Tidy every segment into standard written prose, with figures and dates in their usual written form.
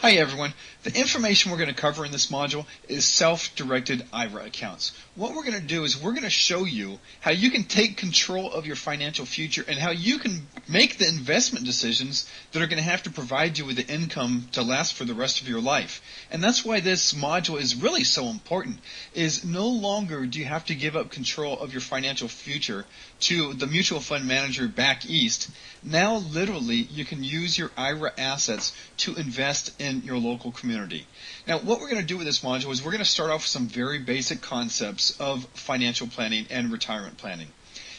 Hi everyone. The information we're going to cover in this module is self-directed IRA accounts. What we're going to do is we're going to show you how you can take control of your financial future and how you can make the investment decisions that are going to have to provide you with the income to last for the rest of your life. And that's why this module is really so important, is no longer do you have to give up control of your financial future to the mutual fund manager back east. Now literally you can use your IRA assets to invest in your local community. Now what we're going to do with this module is we're going to start off with some very basic concepts of financial planning and retirement planning.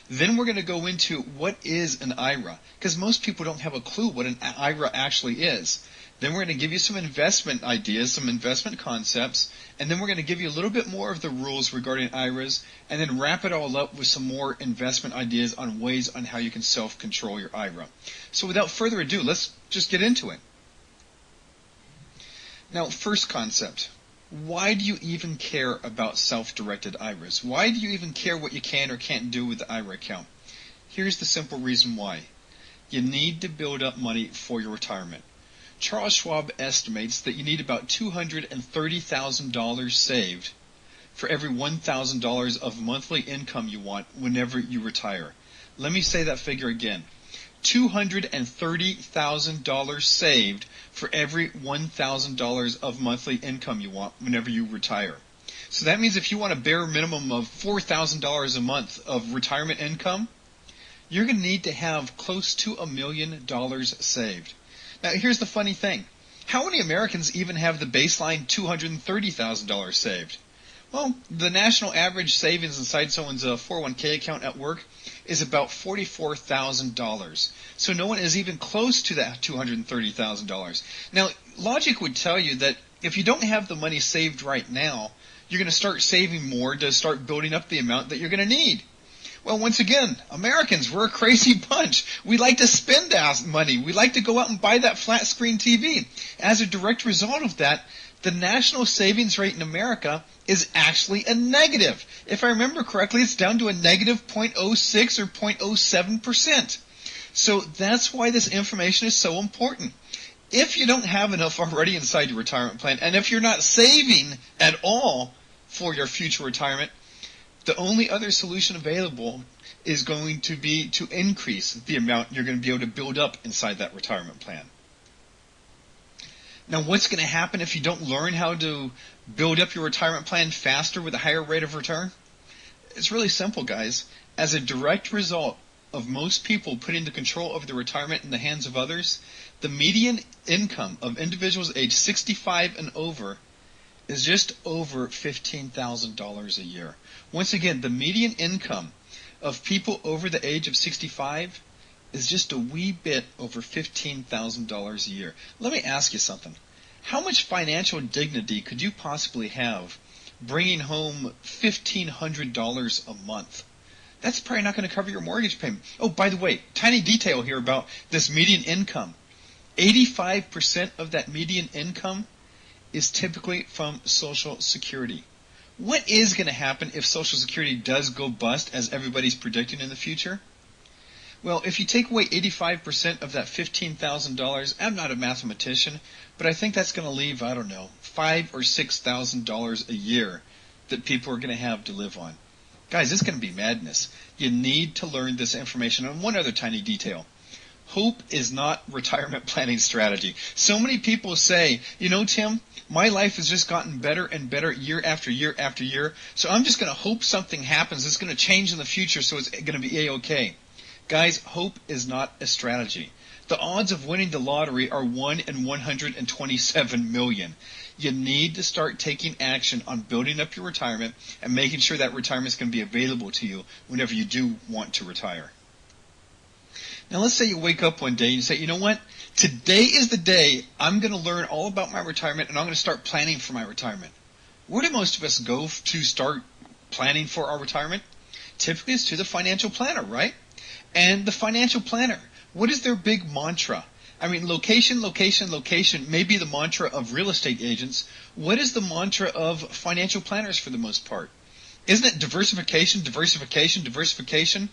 Then we're going to go into what is an IRA, because most people don't have a clue what an IRA actually is. Then we're going to give you some investment ideas, some investment concepts, and then we're going to give you a little bit more of the rules regarding IRAs, and then wrap it all up with some more investment ideas on ways on how you can self-control your IRA. So without further ado, let's just get into it. Now, first concept, why do you even care about self-directed IRAs? Why do you even care what you can or can't do with the IRA account? Here's the simple reason why. You need to build up money for your retirement. Charles Schwab estimates that you need about $230,000 saved for every $1,000 of monthly income you want whenever you retire. Let me say that figure again. $230,000 saved for every $1,000 of monthly income you want whenever you retire. So that means if you want a bare minimum of $4,000 a month of retirement income, you're going to need to have close to $1 million saved. Now here's the funny thing. How many Americans even have the baseline $230,000 saved? Well, the national average savings inside someone's 401k account at work is about $44,000. So no one is even close to that $230,000. Now, logic would tell you that if you don't have the money saved right now, you're going to start saving more to start building up the amount that you're going to need. Well, once again, Americans, we're a crazy bunch. We like to spend money. We like to go out and buy that flat screen TV. As a direct result of that, the national savings rate in America is actually a negative. If I remember correctly, it's down to a negative 0.06 or 0.07%. So that's why this information is so important. If you don't have enough already inside your retirement plan, and if you're not saving at all for your future retirement, the only other solution available is going to be to increase the amount you're going to be able to build up inside that retirement plan. Now, what's going to happen if you don't learn how to build up your retirement plan faster with a higher rate of return? It's really simple, guys. As a direct result of most people putting the control over their retirement in the hands of others, the median income of individuals age 65 and over is just over $15,000 a year. Once again, the median income of people over the age of 65 is just a wee bit over $15,000 a year. Let me ask you something. How much financial dignity could you possibly have bringing home $1,500 a month? That's probably not going to cover your mortgage payment. Oh, by the way, tiny detail here about this median income. 85% of that median income is typically from Social Security. What is going to happen if Social Security does go bust, as everybody's predicting in the future? Well, if you take away 85% of that $15,000, I'm not a mathematician, but I think that's going to leave, I don't know, $5,000 or $6,000 a year that people are going to have to live on. Guys, this is going to be madness. You need to learn this information. And one other tiny detail. Hope is not retirement planning strategy. So many people say, you know, Tim, my life has just gotten better and better year after year after year, so I'm just going to hope something happens. It's going to change in the future, so it's going to be A-okay. Guys, hope is not a strategy. The odds of winning the lottery are 1 in 127 million. You need to start taking action on building up your retirement and making sure that retirement is going to be available to you whenever you do want to retire. Now let's say you wake up one day and you say, you know what, today is the day I'm going to learn all about my retirement and I'm going to start planning for my retirement. Where do most of us go to start planning for our retirement? Typically it's to the financial planner, right? And the financial planner, what is their big mantra? I mean, location, location, location may be the mantra of real estate agents. What is the mantra of financial planners for the most part? Isn't it diversification, diversification, diversification?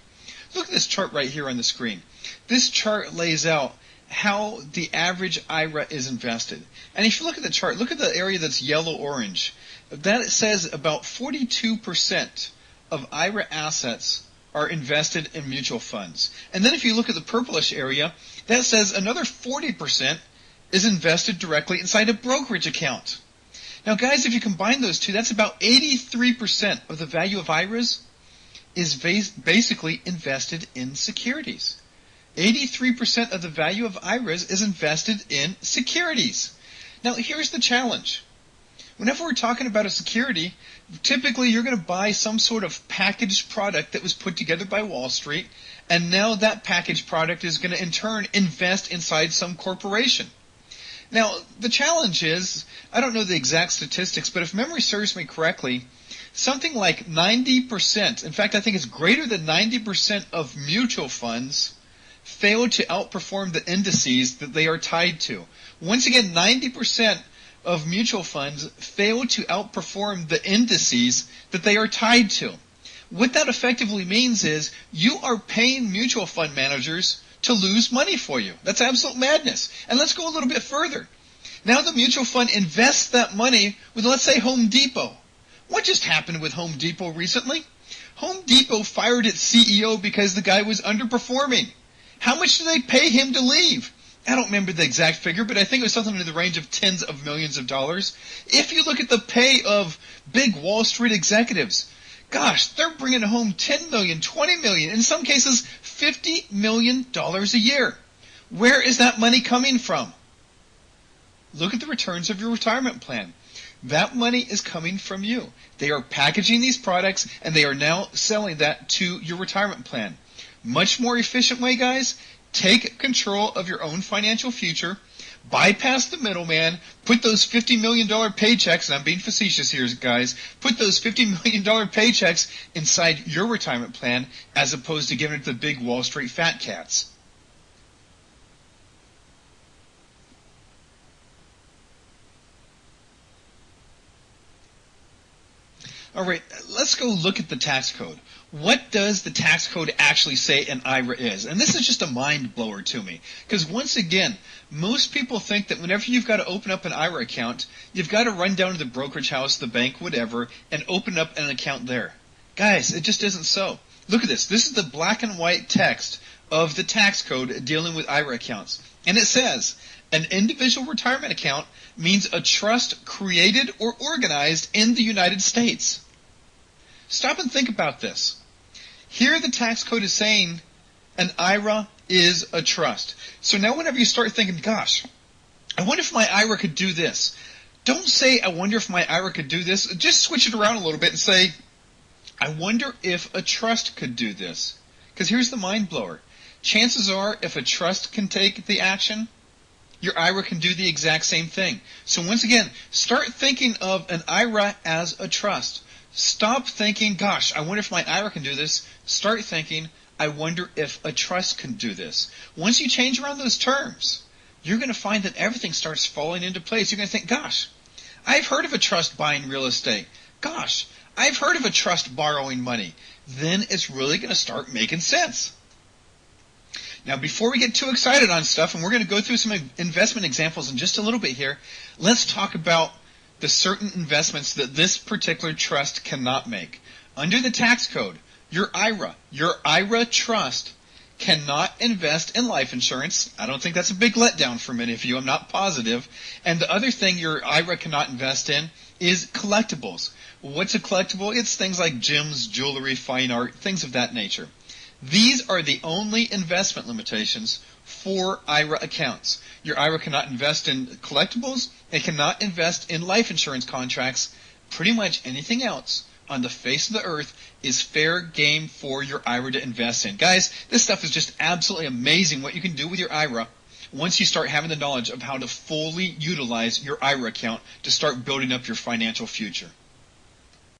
Look at this chart right here on the screen. This chart lays out how the average IRA is invested. And if you look at the chart, look at the area that's yellow-orange. That says about 42% of IRA assets are invested in mutual funds. And then if you look at the purplish area, that says another 40% is invested directly inside a brokerage account. Now guys, if you combine those two, that's about 83% of the value of IRAs is basically invested in securities. 83% of the value of IRAs is invested in securities. Now here's the challenge. Whenever we're talking about a security, typically you're going to buy some sort of packaged product that was put together by Wall Street, and now that packaged product is going to in turn invest inside some corporation. Now, the challenge is, I don't know the exact statistics, but if memory serves me correctly, something like 90%, in fact I think it's greater than 90% of mutual funds fail to outperform the indices that they are tied to. Once again, 90% of mutual funds fail to outperform the indices that they are tied to. What that effectively means is you are paying mutual fund managers to lose money for you. That's absolute madness. And let's go a little bit further. Now the mutual fund invests that money with, let's say, Home Depot. What just happened with Home Depot recently? Home Depot fired its CEO because the guy was underperforming. How much did they pay him to leave? I don't remember the exact figure, but I think it was something in the range of tens of millions of dollars. If you look at the pay of big Wall Street executives, gosh, they're bringing home $10 million, $20 million, in some cases $50 million a year. Where is that money coming from? Look at the returns of your retirement plan. That money is coming from you. They are packaging these products, and they are now selling that to your retirement plan. Much more efficient way, guys. Take control of your own financial future, bypass the middleman, put those $50 million paychecks, and I'm being facetious here, guys, put those $50 million paychecks inside your retirement plan as opposed to giving it to the big Wall Street fat cats. All right, let's go look at the tax code. What does the tax code actually say an IRA is? And this is just a mind blower to me. Because once again, most people think that whenever you've got to open up an IRA account, you've got to run down to the brokerage house, the bank, whatever, and open up an account there. Guys, it just isn't so. Look at this. This is the black and white text of the tax code dealing with IRA accounts. And it says, an individual retirement account means a trust created or organized in the United States. Stop and think about this. Here the tax code is saying an IRA is a trust. So now whenever you start thinking, gosh, I wonder if my IRA could do this. Don't say, I wonder if my IRA could do this. Just switch it around a little bit and say, I wonder if a trust could do this. Because here's the mind blower. Chances are if a trust can take the action, your IRA can do the exact same thing. So once again, start thinking of an IRA as a trust. Stop thinking, gosh, I wonder if my IRA can do this. Start thinking, I wonder if a trust can do this. Once you change around those terms, you're going to find that everything starts falling into place. You're going to think, gosh, I've heard of a trust buying real estate. Gosh, I've heard of a trust borrowing money. Then it's really going to start making sense. Now, before we get too excited on stuff, and we're going to go through some investment examples in just a little bit here, let's talk about the certain investments that this particular trust cannot make. Under the tax code, your IRA trust cannot invest in life insurance. I don't think that's a big letdown for many of you. I'm not positive. And the other thing your IRA cannot invest in is collectibles. What's a collectible? It's things like gems, jewelry, fine art, things of that nature. These are the only investment limitations for IRA accounts. Your IRA cannot invest in collectibles. It cannot invest in life insurance contracts. Pretty much anything else on the face of the earth is fair game for your IRA to invest in. Guys, this stuff is just absolutely amazing what you can do with your IRA once you start having the knowledge of how to fully utilize your IRA account to start building up your financial future.